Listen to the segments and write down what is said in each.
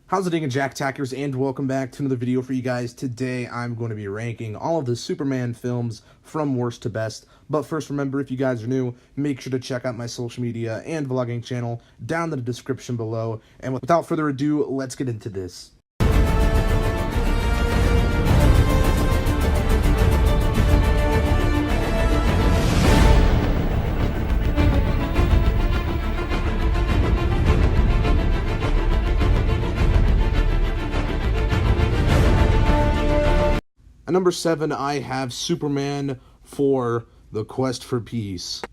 How's it going, Jack Tackers, and welcome back to another video for you guys. Today I'm going to be ranking all of the Superman films from worst to best. But first, remember, if you guys are new, make sure to check out my social media and vlogging channel down in the description below. And without further ado, let's get into this. At number 7, I have Superman 4, The Quest for Peace.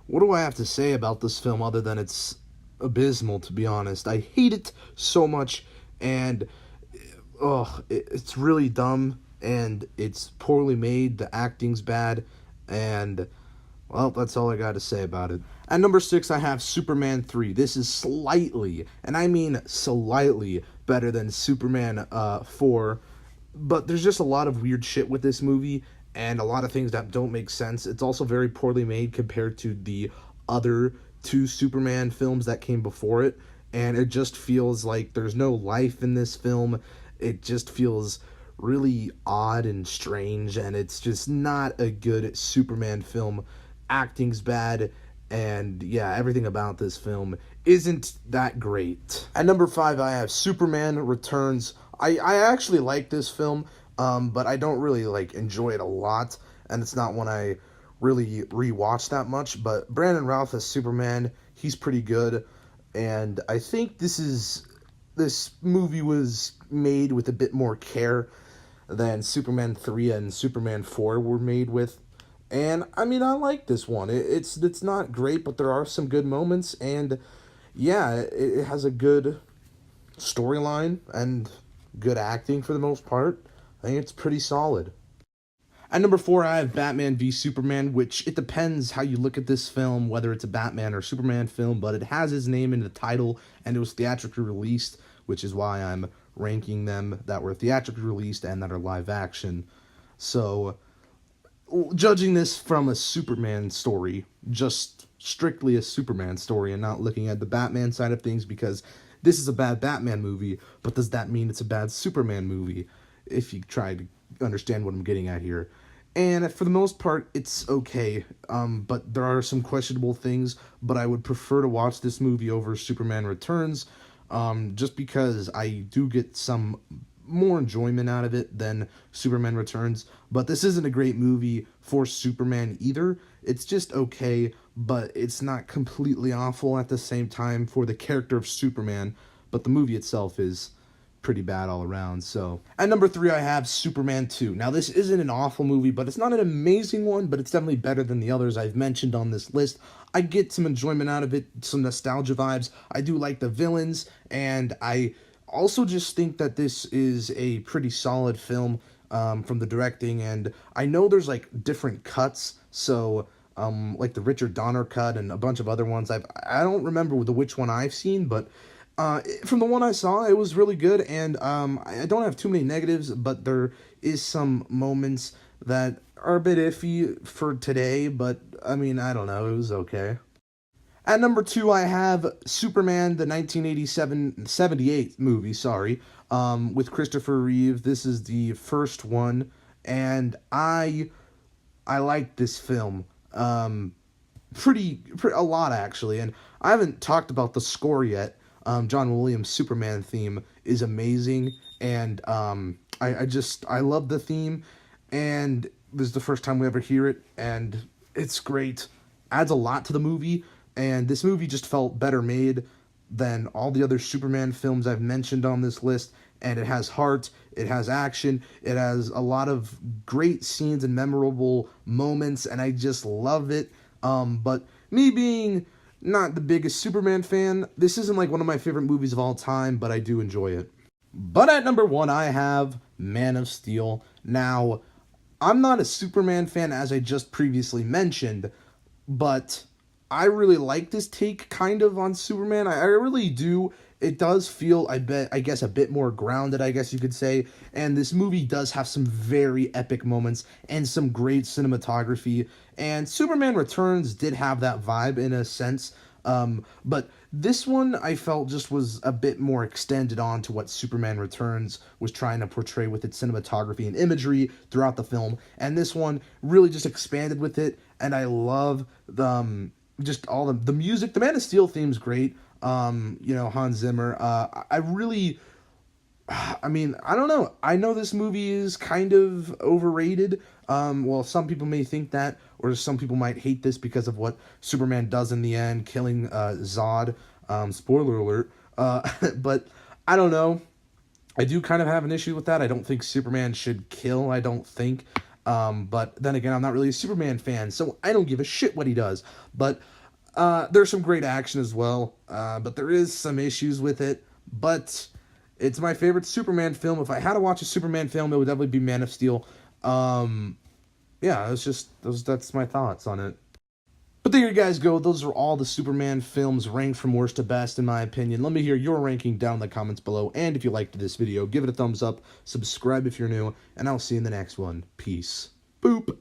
What do I have to say about this film other than it's abysmal, to be honest? I hate it so much, and it's really dumb, and it's poorly made, the acting's bad, and, well, that's all I got to say about it. At number 6, I have Superman 3. This is slightly, and I mean slightly, better than Superman 4, but there's just a lot of weird shit with this movie, and a lot of things that don't make sense. It's also very poorly made compared to the other two Superman films that came before it, and it just feels like there's no life in this film. It just feels really odd and strange, and it's just not a good Superman film. Acting's bad, and yeah, everything about this film isn't that great. At number 5, I have Superman Returns. I actually like this film, but I don't really enjoy it a lot, and it's not one I really rewatch that much. But Brandon Routh as Superman, he's pretty good, and I think this movie was made with a bit more care than Superman 3 and Superman 4 were made with. And I mean, I like this one. It's not great, but there are some good moments, and yeah, it has a good storyline and good acting for the most part. I think it's pretty solid. At number 4, I have Batman v Superman, which it depends how you look at this film, whether it's a Batman or Superman film, but it has his name in the title, and it was theatrically released, which is why I'm ranking them that were theatrically released and that are live action. So, judging this from a Superman story, just strictly a Superman story, and not looking at the Batman side of things, because this is a bad Batman movie, but does that mean it's a bad Superman movie? If you try to understand what I'm getting at here. And for the most part, it's okay, but there are some questionable things, but I would prefer to watch this movie over Superman Returns, just because I do get some more enjoyment out of it than Superman Returns. But this isn't a great movie for Superman either. It's just okay, but it's not completely awful at the same time for the character of Superman, but the movie itself is pretty bad all around. So at number 3, I have Superman 2. Now, this isn't an awful movie, but it's not an amazing one, but it's definitely better than the others I've mentioned on this list. I get some enjoyment out of it, some nostalgia vibes. I do like the villains, and I also just think that this is a pretty solid film from the directing, and I know there's different cuts, so like the Richard Donner cut and a bunch of other ones. I don't remember which one I've seen, but from the one I saw, it was really good, and I don't have too many negatives, but there is some moments that are a bit iffy for today, but I mean, I don't know, it was okay. At number 2, I have Superman, the 78 movie, with Christopher Reeve. This is the first one, and I like this film pretty a lot, actually, and I haven't talked about the score yet. John Williams' Superman theme is amazing, and I love the theme, and this is the first time we ever hear it, and it's great. Adds a lot to the movie, and this movie just felt better made than all the other Superman films I've mentioned on this list, and it has heart, it has action, it has a lot of great scenes and memorable moments, and I just love it. But me being not the biggest Superman fan, this isn't one of my favorite movies of all time, but I do enjoy it. But at number 1, I have Man of Steel. Now, I'm not a Superman fan, as I just previously mentioned, but I really like this take kind of on Superman. I really do. It does feel, I guess, a bit more grounded, I guess you could say. And this movie does have some very epic moments and some great cinematography. And Superman Returns did have that vibe in a sense. But this one I felt just was a bit more extended on to what Superman Returns was trying to portray with its cinematography and imagery throughout the film, and this one really just expanded with it. And I love the just all the music. The Man of Steel theme's great. Hans Zimmer. I really. I mean, I don't know. I know this movie is kind of overrated. Well, some people may think that, or some people might hate this because of what Superman does in the end, killing Zod. Spoiler alert. But I don't know. I do kind of have an issue with that. I don't think Superman should kill. I don't think. But then again, I'm not really a Superman fan, so I don't give a shit what he does. But there's some great action as well. But there is some issues with it. But it's my favorite Superman film. If I had to watch a Superman film, it would definitely be Man of Steel. That's my thoughts on it. But there you guys go. Those are all the Superman films ranked from worst to best, in my opinion. Let me hear your ranking down in the comments below. And if you liked this video, give it a thumbs up, subscribe if you're new, and I'll see you in the next one. Peace. Boop.